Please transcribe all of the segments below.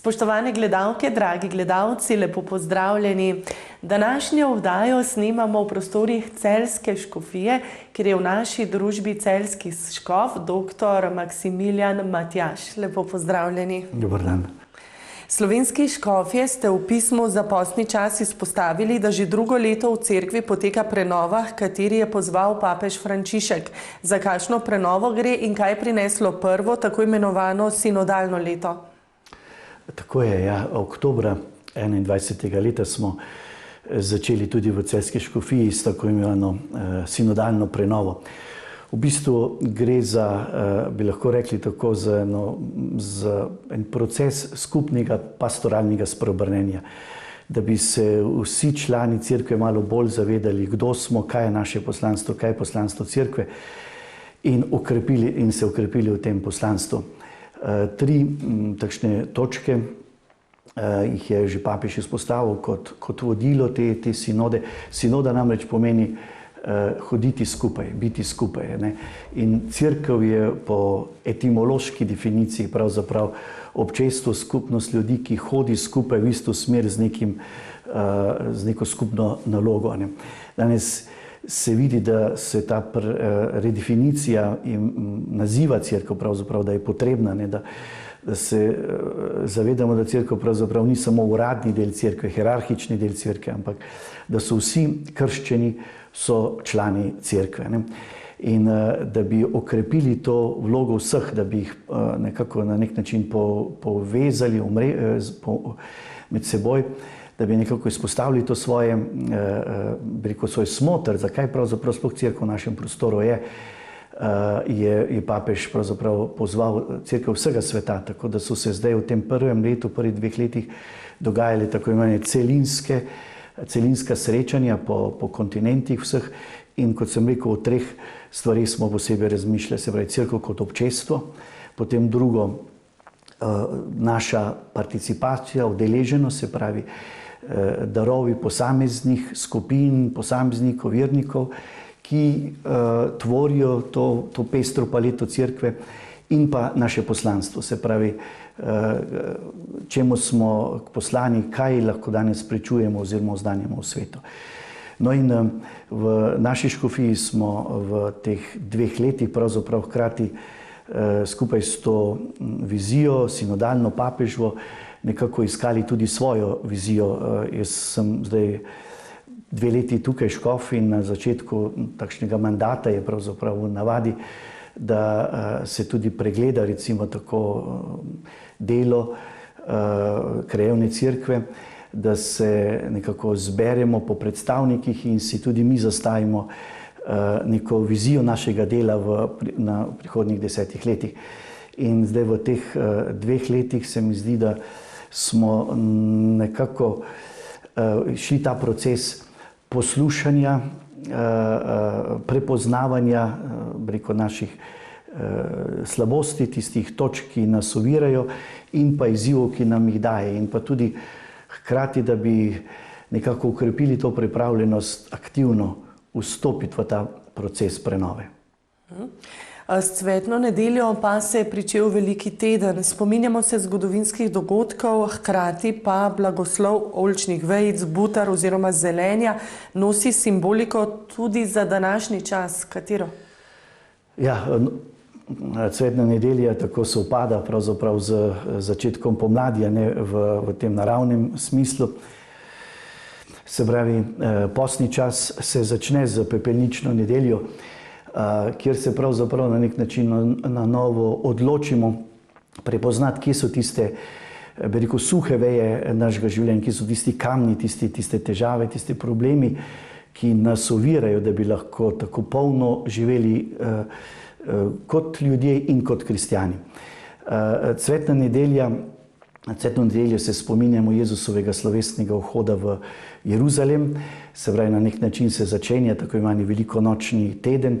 Spoštovane gledalke, dragi gledalci, lepo pozdravljeni. Današnjo oddajo snemamo v prostorih Celjske škofije, kjer je v naši družbi celjski škof, dr. Maksimilijan Matjaž. Lepo pozdravljeni. Dober dan. Slovenski škofje ste v pismu za postni čas izpostavili, da že drugo leto v cerkvi poteka prenova, h kateri je pozval papež Frančišek. Za kakšno prenovo gre in kaj je prineslo prvo, tako imenovano sinodalno leto? Tako je, ja. Oktobra 21. leta smo začeli tudi v Celjski škofiji s tako imenovano sinodalno prenovo. V bistvu gre za, bi lahko rekli tako, za en proces skupnega pastoralnega spreobrnenja, da bi se vsi člani cerkve malo bolj zavedali, kdo smo, kaj je naše poslanstvo, kaj je poslanstvo cerkve in se okrepili v tem poslanstvu. Tri takšne točke jih je že papež izpostavil kot vodilo te sinode. Sinoda namreč pomeni hoditi skupaj, biti skupaj. Ne? In cerkev je po etimološki definiciji pravzaprav občestvo, skupnost ljudi, ki hodi skupaj v isto smer z neko skupno nalogo. Ne? Danes se vidi, da se ta redefinicija naziva cerkev pravzaprav, da je potrebna, ne? Da se zavedamo, da cerkev pravzaprav ni samo uradni del cerkve, hierarhični del cerkve, ampak da so vsi krščeni, so člani cerkve. Ne? In da bi okrepili to vlogo vseh, da bi jih nekako na nek način povezali med seboj, da bi nekako izpostavili to svoj smotr, zakaj pravzaprav sploh cerkev v našem prostoru je papež pravzaprav pozval cerkev vsega sveta, tako da so se zdaj v tem prvem letu, prvih 2 letih dogajali tako imenovane celinska srečanja po kontinentih vseh in kot sem rekel, o 3 stvarih smo posebej razmišljali, se pravi cerkev kot občestvo, potem drugo naša participacija, udeleženost, se pravi darovi posameznih skupin, posameznikov, vernikov, ki tvorijo to pestro paleto cerkve in pa naše poslanstvo, se pravi, čemu smo poslani, kaj lahko danes pričujemo oziroma oznanjamo v svetu. No in v naši škofiji smo v teh 2 letih pravzaprav hkrati skupaj s to vizijo, sinodalno papeževo, nekako iskali tudi svojo vizijo. Jaz sem zdaj 2 leti tukaj škof in na začetku takšnega mandata je pravzaprav v navadi, da se tudi pregleda recimo tako delo krajevne cerkve, da se nekako zberemo po predstavnikih in si tudi mi zastavimo neko vizijo našega dela na prihodnjih 10 letih. In zdaj v teh 2 letih se mi zdi, da smo nekako šli ta proces poslušanja, prepoznavanja naših slabosti, tistih točk, ki nas ovirajo in pa izzivov, ki nam jih daje. In pa tudi hkrati, da bi nekako ukrepili to pripravljenost aktivno vstopiti v ta proces prenove. S cvetno nedeljo pa se je pričel veliki teden. Spominjamo se zgodovinskih dogodkov, hkrati pa blagoslov oljčnih vejic, butar oziroma zelenja nosi simboliko tudi za današnji čas. Katero? Ja, cvetna nedelja tako se upada pravzaprav z začetkom pomladi, ne v tem naravnem smislu. Se pravi, postni čas se začne z pepelnično nedeljo, kjer se pravzaprav na nek način na novo odločimo prepoznati, kje so tiste, bi rekel, suhe veje našega življenja, kje so tisti kamni, tiste težave, tiste problemi, ki nas ovirajo, da bi lahko tako polno živeli kot ljudje in kot kristjani. Cvetno nedeljo se spominjamo Jezusovega slovesnega vhoda v Jeruzalem, se pravi, na nek način se začenja tako imenovani velikonočni teden,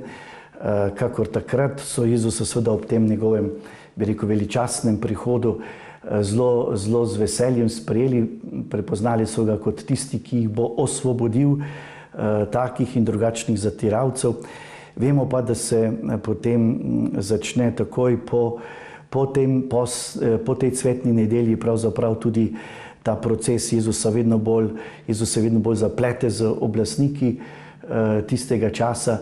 kakor takrat so Jezusa seveda ob tem njegovem, bi rekel, veličastnem prihodu zelo z veseljem sprejeli, prepoznali so ga kot tisti, ki jih bo osvobodil takih in drugačnih zatiralcev. Vemo pa, da se potem začne takoj po tej cvetni nedelji pravzaprav tudi ta proces Jezus se vedno bolj zaplete z oblastniki tistega časa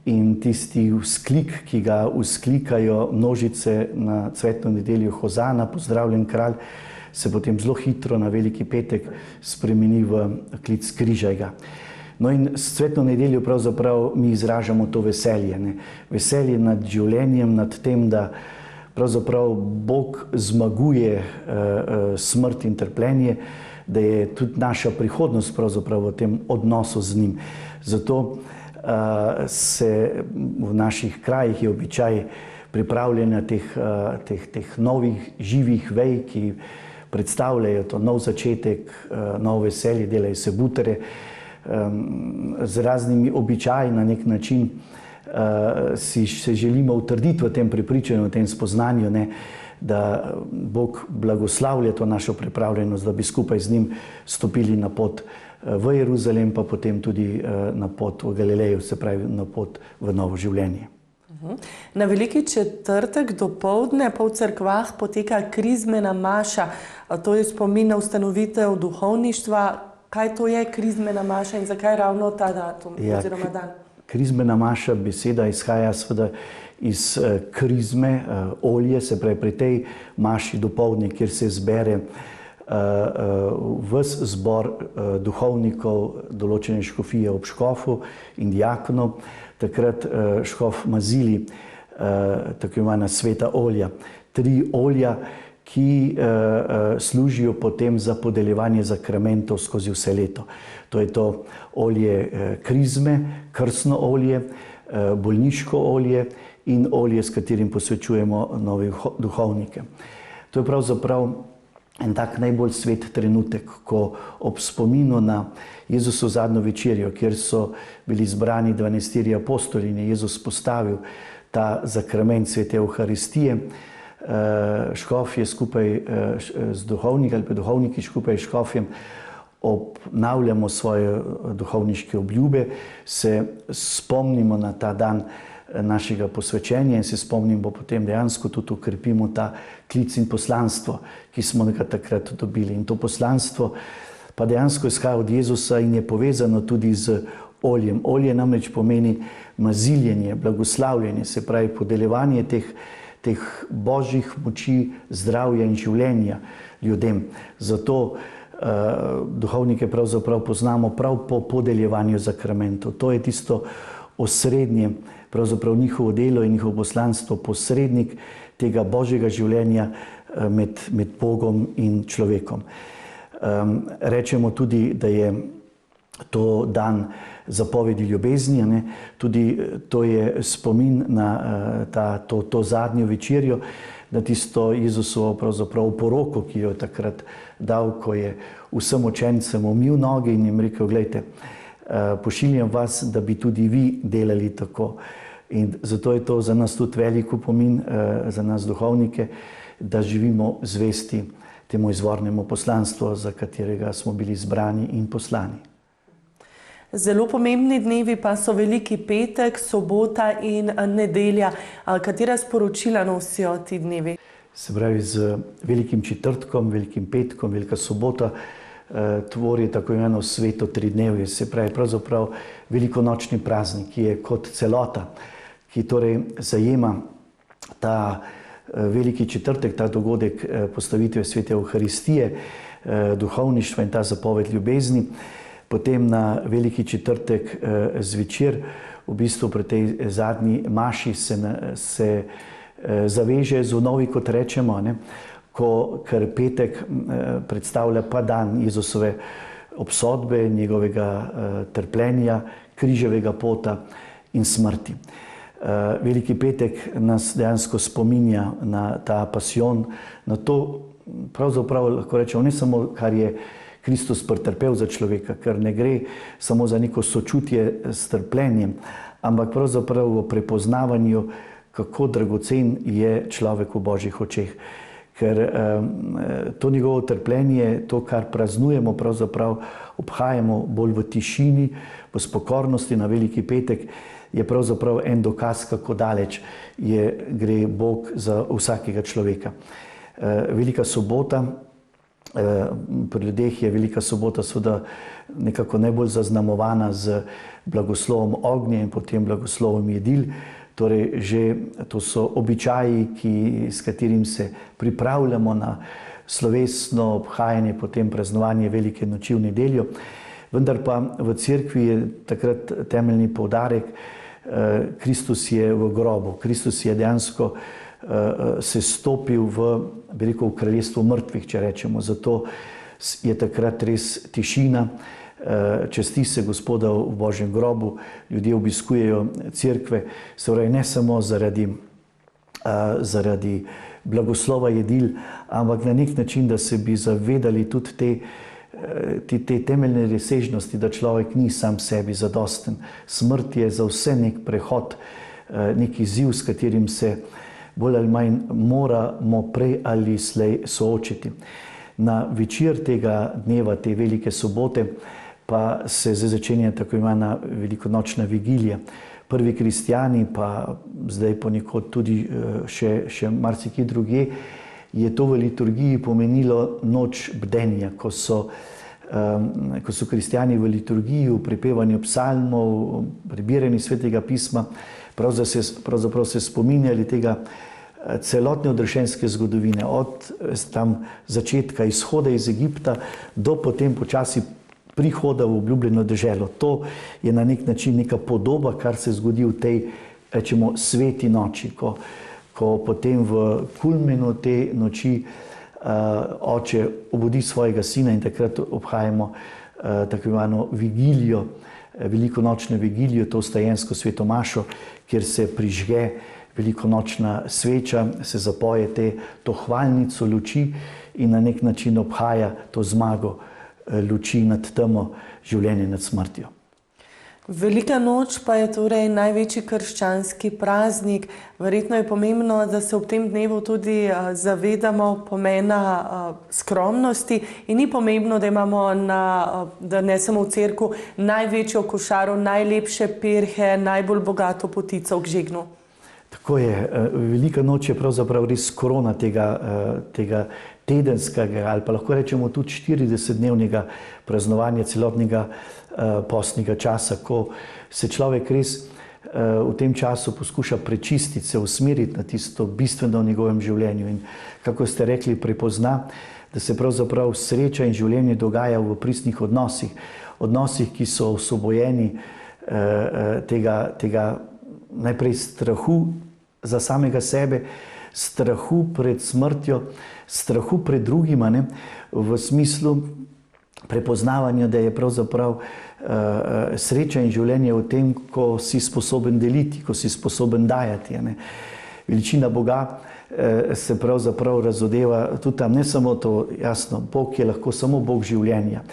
in tisti vzklik, ki ga vzklikajo množice na cvetno nedeljo Hozana, pozdravljen kralj, se potem zelo hitro na Veliki petek spremeni v klic križaj ga. No in s cvetno nedeljo pravzaprav mi izražamo to veselje. Veselje nad življenjem, nad tem, da pravzaprav Bog zmaguje smrt in trpljenje, da je tudi naša prihodnost pravzaprav v tem odnosu z njim. Zato se v naših krajih je običaj pripravljanja teh novih živih vej, ki predstavljajo to nov začetek, novo veselje, delajo se butere, z raznimi običaji na nek način se želimo utrditi v tem prepričanju, v tem spoznanju, da Bog blagoslavlja to našo pripravljenost, da bi skupaj z njim stopili na pot v Jeruzalem, pa potem tudi na pot v Galilejo, se pravi na pot v novo življenje. Na Veliki četrtek dopoldne pa v cerkvah poteka krizmena maša. To je spomin na ustanovitev duhovništva. Kaj to je krizmena maša in zakaj ravno ta datum oziroma dan? Krizmena maša, beseda izhaja seveda iz krizme, olje, se pravi pri tej maši dopoldne, kjer se zbere ves zbor duhovnikov, določene škofije ob škofu in diakonov. Takrat škof mazili tako imena sveta olja. 3 olja, ki služijo potem za podeljevanje zakramentov skozi vse leto. To je to olje krizme, krstno olje, bolniško olje in olje, s katerim posvečujemo nove duhovnike. To je pravzaprav en tak najbolj svet trenutek, ko ob spominu na Jezusovo zadnjo večerjo, kjer so bili zbrani 12 apostoli in je Jezus postavil ta zakrament svete Evharistije, škof je skupaj z duhovniki ali pa duhovniki skupaj s škofjem obnavljamo svoje duhovniške obljube, se spomnimo na ta dan našega posvečenja in se spomnimo potem dejansko tudi ukrepimo ta klic in poslanstvo, ki smo ga takrat dobili. In to poslanstvo pa dejansko izhaja od Jezusa in je povezano tudi z oljem. Olje namreč pomeni maziljenje, blagoslavljanje, se pravi podeljevanje teh božjih moči, zdravja in življenja ljudem. Zato duhovnike pravzaprav poznamo prav po podeljevanju zakramentov. To je tisto osrednje, pravzaprav njihovo delo in njihovo poslanstvo, posrednik tega božjega življenja med Bogom in človekom. Rečemo tudi, da je to dan zapovedi ljubezni, tudi to je spomin na to zadnjo večerjo, na tisto Jezusovo pravzaprav poroko, ki jo je takrat dal, ko je vsem učencem umil noge in jim rekel, glejte, pošiljam vas, da bi tudi vi delali tako. In zato je to za nas tudi velik opomin, za nas duhovnike, da živimo zvesti temu izvornemu poslanstvu, za katerega smo bili zbrani in poslani. Zelo pomembni dnevi pa so Veliki petek, sobota in nedelja. Katera sporočila nosijo ti dnevi? Se pravi, z Velikim četrtkom, Velikim petkom, Velika sobota tvori tako imeno sveto tridnevje, se pravi pravzaprav velikonočni praznik, ki je kot celota, ki torej zajema ta Veliki četrtek, ta dogodek postavitve svete Evharistije, duhovništva in ta zapoved ljubezni. Potem na Veliki četrtek zvečer, v bistvu pri tej zadnji maši se zaveže zvonovi, kot rečemo, ker petek predstavlja pa dan Jezusove obsodbe, njegovega trpljenja, križevega pota in smrti. Veliki petek nas dejansko spominja na ta pasijon, na to, pravzaprav lahko rečemo, ne samo kar je Kristus pretrpel za človeka, ker ne gre samo za neko sočutje s trpljenjem, ampak pravzaprav v prepoznavanju, kako dragocen je človek v Božjih očeh. ker to njegovo trpljenje, to, kar praznujemo, pravzaprav obhajamo bolj v tišini, v spokornosti na Veliki petek, je pravzaprav en dokaz, kako daleč gre Bog za vsakega človeka. Velika sobota, pri ljudeh je Velika sobota seveda nekako najbolj zaznamovana z blagoslovom ognja in potem blagoslovom jedil. Torej, že to so običaji, s katerim se pripravljamo na slovesno obhajanje, potem praznovanje Velike noči v nedeljo. Vendar pa v cerkvi je takrat temeljni poudarek, Kristus je v grobu, Kristus je dejansko se stopil v kraljestvo mrtvih, če rečemo. Zato je takrat res tišina, časti se Gospoda v Božjem grobu, ljudje obiskujejo cerkve, se pravi ne samo zaradi blagoslova jedil, ampak na nek način, da se bi zavedali tudi te temeljne razsežnosti, da človek ni sam sebi zadosten. Smrt je za vse nek prehod, nek izziv, s katerim se bolj ali manj moramo prej ali slej soočiti. Na večer tega dneva, te velike sobote, pa se zdaj začenja tako imena velikonočna vigilija. Prvi kristjani, pa zdaj ponekod tudi še marsikje drugje, je to v liturgiji pomenilo noč bdenja, ko so kristjani v liturgiji, v prepevanju psalmov, prebiranju Svetega pisma, pravzaprav se spominjali tega celotne odrešenske zgodovine, od tam začetka izhoda iz Egipta do potem počasi prihoda v obljubljeno deželo. To je na nek način neka podoba, kar se zgodi v tej, rečemo, sveti noči, ko potem v kulminu te noči oče obudi svojega sina in takrat obhajamo tako imeno vigilijo, velikonočno vigilijo, to vstajensko sveto mašo, kjer se prižge velikonočna sveča, se zapoje to hvalnico luči in na nek način obhaja to zmago luči nad temo, življenje nad smrtjo. Velika noč pa je torej največji krščanski praznik. Verjetno je pomembno, da se ob tem dnevu tudi zavedamo pomena skromnosti in ni pomembno, da imamo da nesemo v cerkev največjo košaro, najlepše pirhe, najbolj bogato potico k žegnu. Tako je. Velika noč je pravzaprav res korona tega tedenskega ali pa lahko rečemo tudi 40-dnevnega praznovanja celotnega postnega časa, ko se človek res v tem času poskuša prečistiti, se usmeriti na tisto bistveno v njegovem življenju in, kako ste rekli, prepozna, da se pravzaprav sreča in življenje dogaja v pristnih odnosih, ki so osvobojeni tega najprej strahu za samega sebe, strahu pred smrtjo, strahu pred drugima, v smislu prepoznavanja, da je pravzaprav sreča in življenje v tem, ko si sposoben deliti, ko si sposoben dajati. Veličina Boga se pravzaprav razodeva tudi tam, ne samo to, jasno, Bog je lahko samo Bog življenja.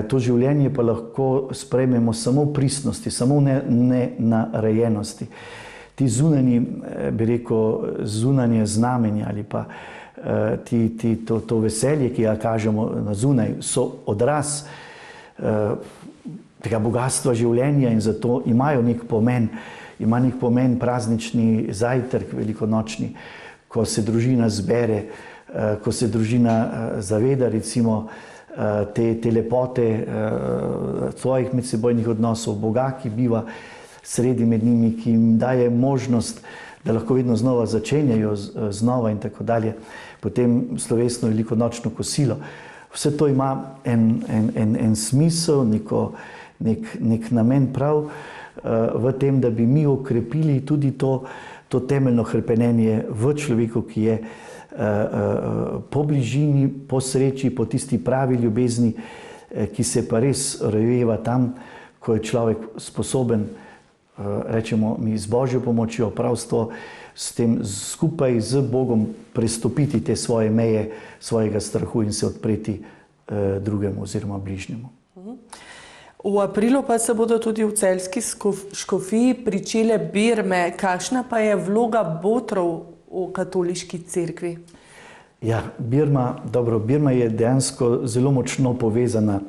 To življenje pa lahko sprejmemo samo v pristnosti, samo v nenarejenosti. Ti zunanji, bi rekel, zunanje znamenja ali pa to veselje, ki ga kažemo na zunaj, so odraz tega bogatstva življenja in zato imajo nek pomen. Ima nek pomen praznični zajtrk velikonočni, ko se družina zbere, ko se družina zaveda recimo te lepote svojih medsebojnih odnosov, Boga, ki biva sredi med njimi, ki jim daje možnost, da lahko vedno znova začenjajo znova in tako dalje. Potem slovesno velikonočno kosilo. Vse to ima en smisel, nek namen prav v tem, da bi mi okrepili tudi to temeljno hrepenenje v človeku, ki je po bližini, po sreči, po tisti pravi ljubezni, ki se pa res rojeva tam, ko je človek sposoben, rečemo mi, z Božjo pomočjo, pravstvo, s tem skupaj z Bogom prestopiti te svoje meje, svojega strahu in se odpreti drugemu oziroma bližnjemu. V aprilu pa se bodo tudi v celjski škofiji pričele birme. Kakšna pa je vloga botrov v katoliški cerkvi? Ja, Birma je dejansko zelo močno povezana,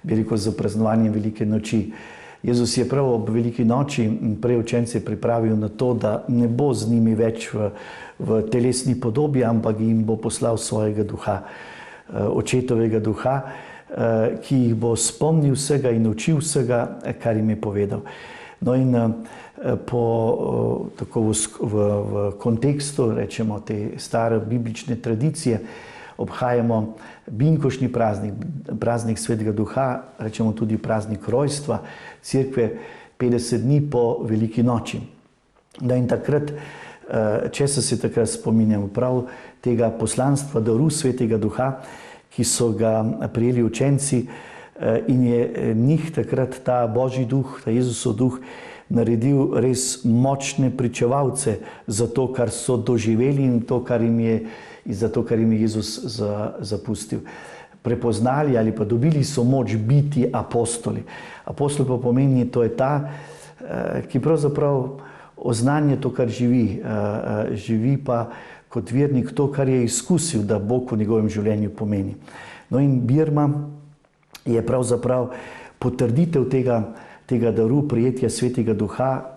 bi rekel, z praznovanjem Velike noči. Jezus je prav ob Veliki noči prej učence pripravil na to, da ne bo z njimi več v telesni podobi, ampak jim bo poslal svojega duha, očetovega duha, ki jih bo spomnil vsega in učil vsega, kar jim je povedal. No in tako v kontekstu, rečemo, te stare biblične tradicije, obhajamo binkošni praznik, praznik Svetega Duha, rečemo tudi praznik rojstva Cerkve 50 dni po Veliki noči. No in takrat, česa se takrat spominjamo? Prav tega poslanstva daru Svetega Duha, ki so ga prijeli učenci in je njih takrat ta Božji duh, ta Jezusov duh, naredil res močne pričevalce za to, kar so doživeli in za to, kar jim je Jezus zapustil. Prepoznali ali pa dobili so moč biti apostoli. Apostol pa pomeni, to je ta, ki pravzaprav oznanja to, kar živi. Živi pa kot vernik to, kar je izkusil, da Bog v njegovem življenju pomeni. No in Birma je pravzaprav potrditev tega daru, prijetja Svetega Duha,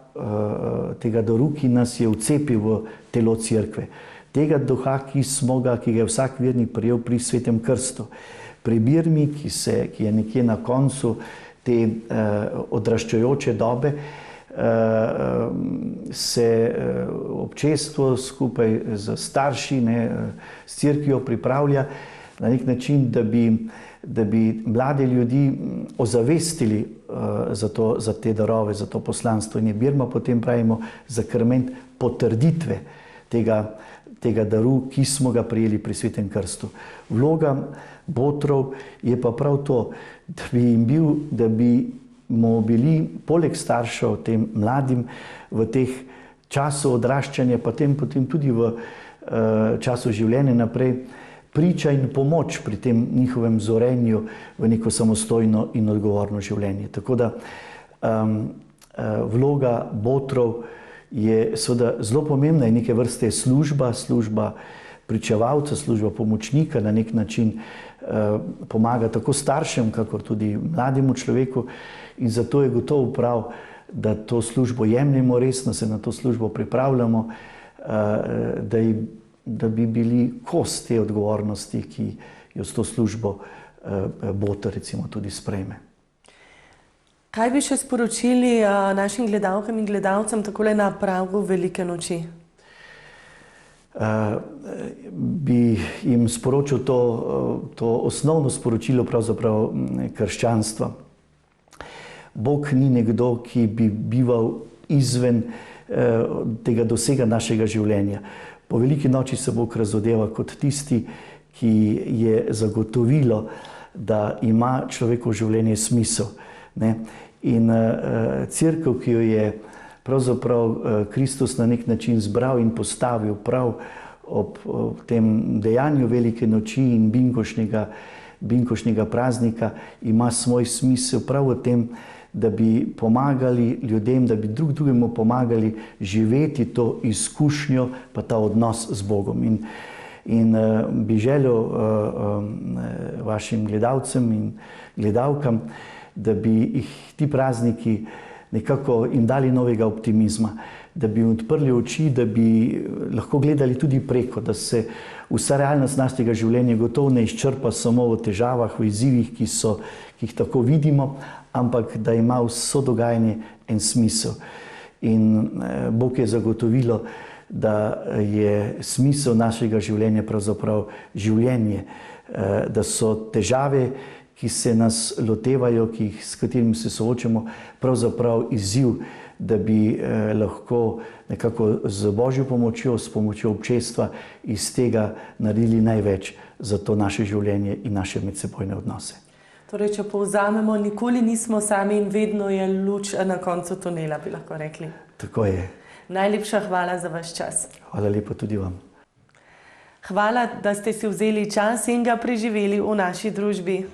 tega daru, ki nas je vcepil v telo Cerkve. Tega duha, ki ga je vsak vernik prejel pri Svetem krstu. Pri Birmi, ki je nekje na koncu te odraščajoče dobe, se občestvo skupaj z starši, s cerkvijo pripravlja na nek način, da bi mlade ljudi ozavestili za te darove, za to poslanstvo. In je Birma potem, pravimo, zakrment potrditve tega daru, ki smo ga prijeli pri Svetem krstu. Vloga botrov je pa prav to, da bi bili poleg staršev tem mladim v teh času odraščanja, potem tudi v času življenja naprej, priča in pomoč pri tem njihovem zorenju v neko samostojno in odgovorno življenje. Tako da vloga botrov je seveda zelo pomembna in neke vrste služba pričevalca, služba pomočnika, na nek način pomaga tako staršem, kakor tudi mlademu človeku, in zato je gotovo prav, da to službo jemljemo resno, se na to službo pripravljamo, da bi bili kos te odgovornosti, ki jo s to službo boter recimo tudi sprejme. Kaj bi še sporočili našim gledalkam in gledalcem takole na pragu Velike noči? Bi jim sporočil to osnovno sporočilo pravzaprav krščanstva. Bog ni nekdo, ki bi bival izven tega dosega našega življenja. Po Veliki noči se Bog razodeva kot tisti, ki je zagotovilo, da ima človekovo življenje smisel. In cerkev, ki jo je pravzaprav Kristus na nek način zbral in postavil prav ob tem dejanju Velike noči in binkošnjega praznika, ima svoj smisel prav v tem, da bi pomagali ljudem, da bi drug drugemu pomagali živeti to izkušnjo, pa ta odnos z Bogom. In bi želel vašim gledalcem in gledalkam, da bi jih ti prazniki nekako jim dali novega optimizma, da bi jim odprli oči, da bi lahko gledali tudi preko, da se vsa realnost našega življenja gotovo ne izčrpa samo v težavah, v izzivih, ki jih tako vidimo, ampak da ima vso dogajanje en smisel. In Bog je zagotovilo, da je smisel našega življenja pravzaprav življenje, da so težave, ki se nas lotevajo, s katerimi se soočamo, pravzaprav izziv, da bi lahko nekako z Božjo pomočjo, s pomočjo občestva iz tega naredili največ za to naše življenje in naše medsebojne odnose. Torej, če povzamemo, nikoli nismo sami in vedno je luč na koncu tunela, bi lahko rekli. Tako je. Najlepša hvala za vaš čas. Hvala lepa tudi vam. Hvala, da ste si vzeli čas in ga preživeli v naši družbi.